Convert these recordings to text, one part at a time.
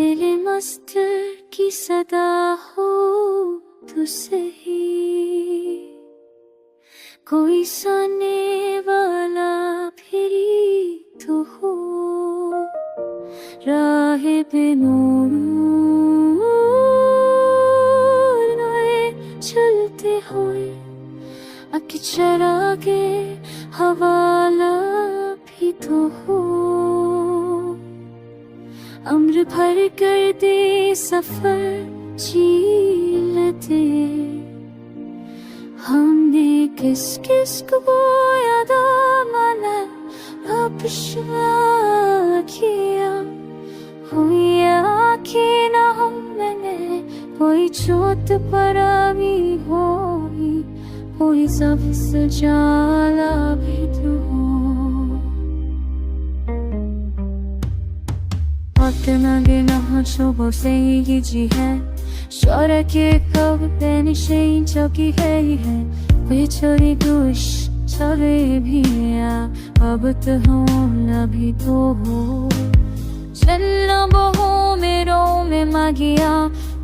तेरे मस्त की सदा हो तू सही, कोई साने वाला फिरी तो हो, राह पे नूर चलते हुए अक चरागे हवाला भी तो हो, अम्र भर कर दे सफर झीलते, हमने किस किस को यादा माना अब किया, हुई आँखें ना हो मैंने कोई चोट पर भी होगी, कोई सब सजाला भी तो हो, Aklıma çoğu şey gidiyor, şöyle ki kavga şey çok iyi है, बेचारी दुश चले भी अब तो होना भी तो हो, चलना बहो मेरों में मागिया,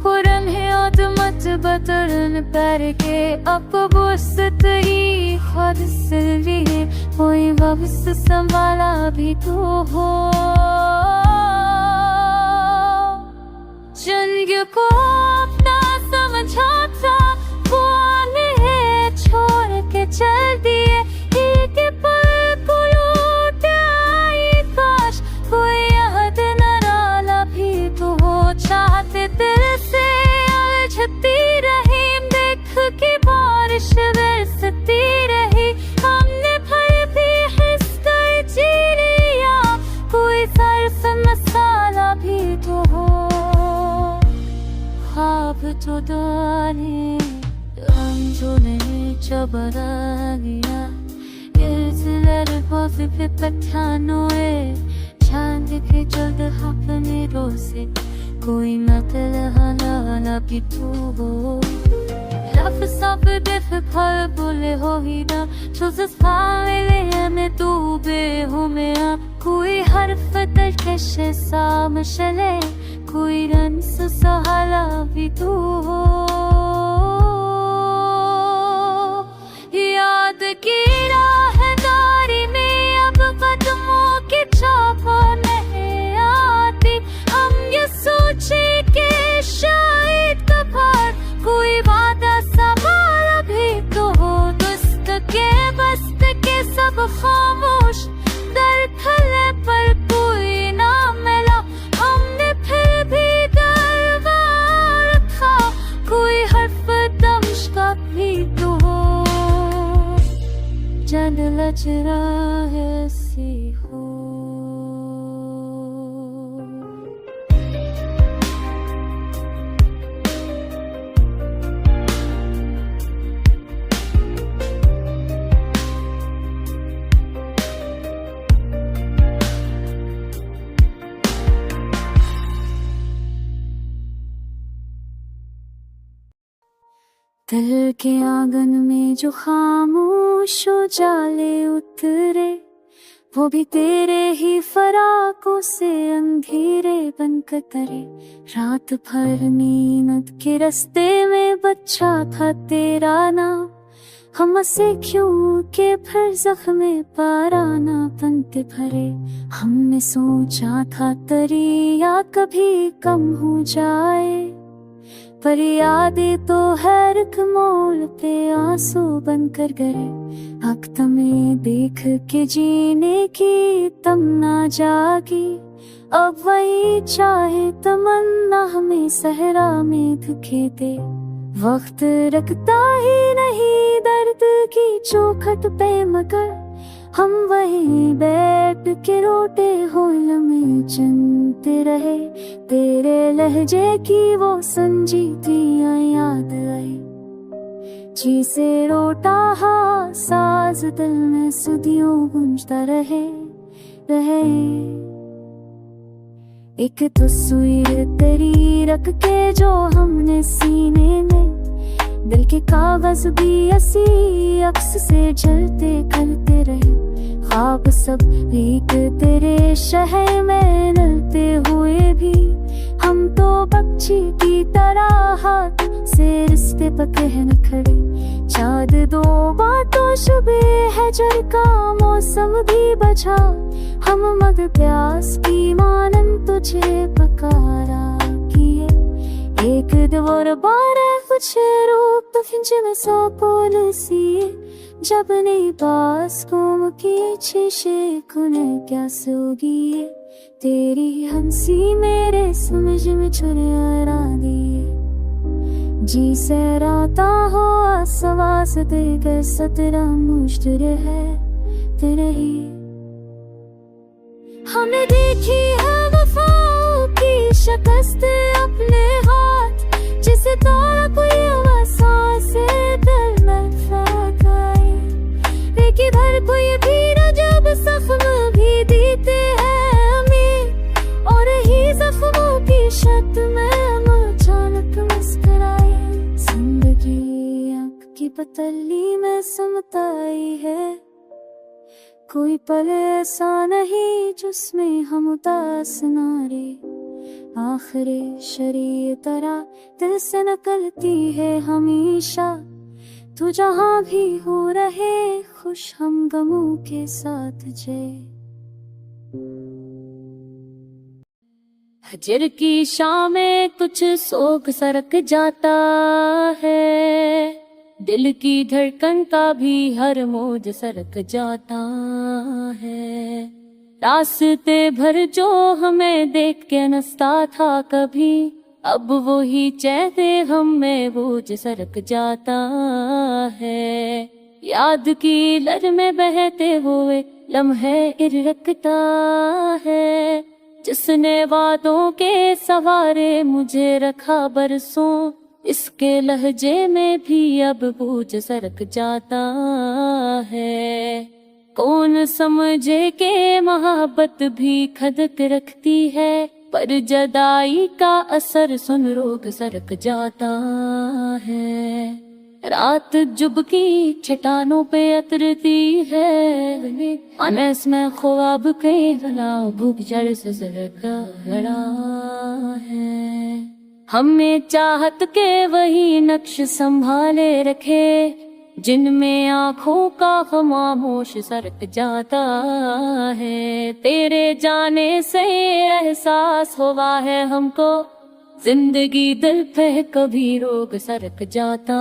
खुरम है आदमत बतरन पैर के, अब बुस्त ही खुद सिल्वी है, कोई वापस संभाला भी तो हो, जंग को अपना समझा था वो हमें छोड़ के चल दिए, एक पल को लौट आई काश कोई याद न डाला भी तो हो, चाहते दिल से उलझती रही, देख के बारिश बरसती रही, हमने फिर भी हिस कर जी लिया, कोई सर्फ मसाला भी तो हो, ख्वाब तो डाले अंजुने चबरा गया, izler hafif पठानोए, चांद के जल्द अपने रोसे, कोई मतलब हलाला भी तू हो, लफ सब दिफ फल बोले हो ही ना, चुज़ फाले में तू बे हो मैं, कोई हर्फ दर्कश साम शले, कोई रंस सहाला भी तू हो, याद की राहदारी में अब कदमों की छाप नहीं आती, हम ये सोचे कि शायद कभार कोई वादा सवाल भी तो हो, दुस्त के बस्त के सब खामोश दरखले पर कोई ना मिला, हमने फिर भी दरबार रखा, कोई हर्फ दमश का भी तो हो, जन लच रहा है सी हो। दिल के आंगन में जो खामोश जाले उतरे, वो भी तेरे ही फराकों से अंधेरे बनकर तरे, रात भर नींद के रास्ते में बच्चा था तेरा नाम, हम से क्यों के फिर जख्मे पाराना बनते भरे, हमने सोचा था दरिया कभी कम हो जाए, पर यादें तो हर एक मोड़ पे आंसू बनकर गिरे, हक तुम्हें देख के जीने की तमन्ना जागी, अब वही चाहे तमन्ना हमें सहरा में धुके दे, वक्त रखता ही नहीं दर्द की चौखट पे, मगर हम वहीं बैठ के रोते हुए में चुनते रहे, तेरे लहजे की वो संजीतियाँ याद आई, जी से रोता हा साज दिल में सुधियों गूंजता रहे, एक तस्वीर तेरी रख के जो हमने सीने में, दिल के कागज भी ऐसी अक्स से जलते करते रहे, ख्वाब सब एक तेरे शहर में डलते हुए भी हम हाथ से रिश्ते पके हैं न खड़े। चाँद दो बातों शुबे है जर का मौसम भी बचा। हम मग प्यास की मानन तुझे पकारा किए। एक दवर बारह कुछ रूप तो खिंच में सौ पोल सिए। जब नहीं पास कोम की छे कुने क्या सोगी। तेरी हंसी मेरे समझ में छुरा दिए। जी से राता हो आसवास तेरे सतरा मुश्तर है तेरे ही। हमने देखी है वफाओं की शिकस्त अपने हाथ। जिसे तोड़ा कोई आवाज़ से दिल में फैलाए। लेकिन भर कोई भी न जब जख्म भी देते हैं हमें। और ही जख्मों की शत में अचानक मुस्कुराए। जिंदगी आँख की पतली में समताई है। कोई पल ऐसा नहीं जिसमें हम उदास ना रहे। आखिरी शरीर तरह दिल से निकलती है हमेशा। तू जहाँ भी हो रहे खुश हम गमों के साथ जय। हजर की शाम में कुछ सोग सरक जाता है। दिल की धड़कन का भी हर मौज सरक जाता है। रास्ते भर जो हमें देख के नसता था कभी। अब वो ही चेहरे हम में बोझ सरक जाता है। याद की लहर में बहते हुए लम्हे इरकता है। जिसने वादों के सहारे मुझे रखा बरसों। इसके लहजे में भी अब बोझ सरक जाता है। कौन समझे के मोहब्बत भी खदक रखती है। पर जदाई का असर सुन रोग सरक जाता है। रात जुबकी चट्टानों पे उतरती है। अनस में ख्वाब के भूख जड़ से सरका खड़ा है। हमें चाहत के वही नक्श संभाले रखे। जिनमें आँखों का खामोश सरक जाता है। तेरे जाने से एहसास हुआ है हमको। जिंदगी दिल पे कभी रोग सरक जाता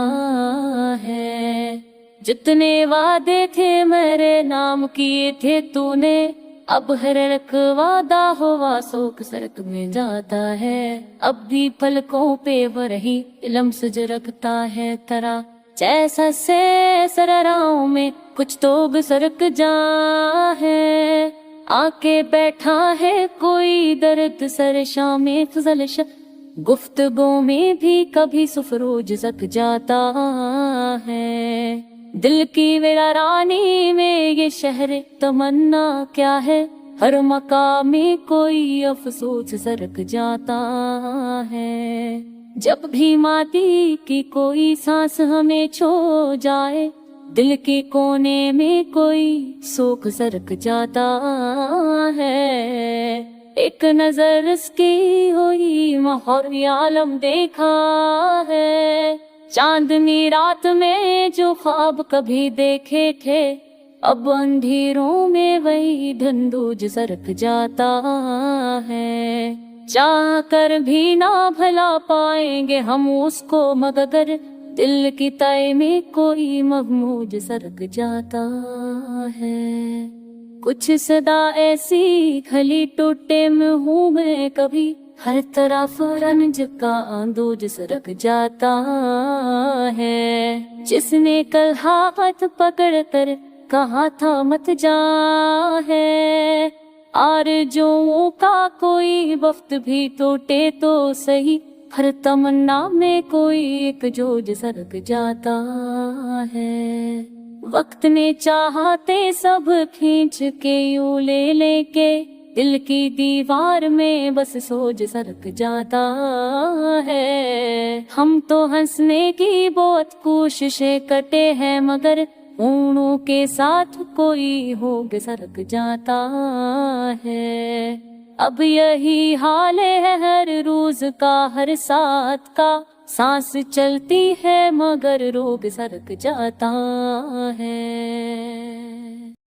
है। जितने वादे थे मेरे नाम किए थे तूने। अब हर एक वादा हुआ शोक सरक में जाता है। अब भी पलकों पे वही लम्स रखता है तरा। जैसा से सरराओं में कुछ तो सरक जा है। आके बैठा है कोई दर्द सर शामे फजल गुफ्तगू में भी कभी सुफरोज सक जाता है। दिल की वीरानी में ये शहर तमन्ना क्या है। हर मकाम में कोई अफसोस सरक जाता है। जब भी माटी की कोई सांस हमें छो जाए। दिल के कोने में कोई शोक सरक जाता है। एक नजर उसकी हुई महर आलम देखा है। चांदनी रात में जो ख्वाब कभी देखे थे। अब अंधेरों में वही धंधुज सरक जाता है। चाह कर भी ना भला पाएंगे हम उसको मगर। दिल की तय में कोई महमूज सरक जाता है। कुछ सदा ऐसी खली टूटे में हूँ मैं कभी। हर तरफ रंज का आंदोज सरक जाता है। जिसने कल हाथ पकड़ कर कहा था मत जा है। आरज़ुओं का कोई वक्त भी टूटे तो सही। हर तमन्ना में कोई एक जोज सरक जाता है। वक्त ने चाहते सब खींच के यूं ले लेके। दिल की दीवार में बस सोज सरक जाता है। हम तो हंसने की बहुत कोशिशें करते हैं मगर ऊँटों के साथ कोई होग सरक जाता है। अब यही हाल है हर रोज का हर साथ का। सांस चलती है मगर रोग सरक जाता है।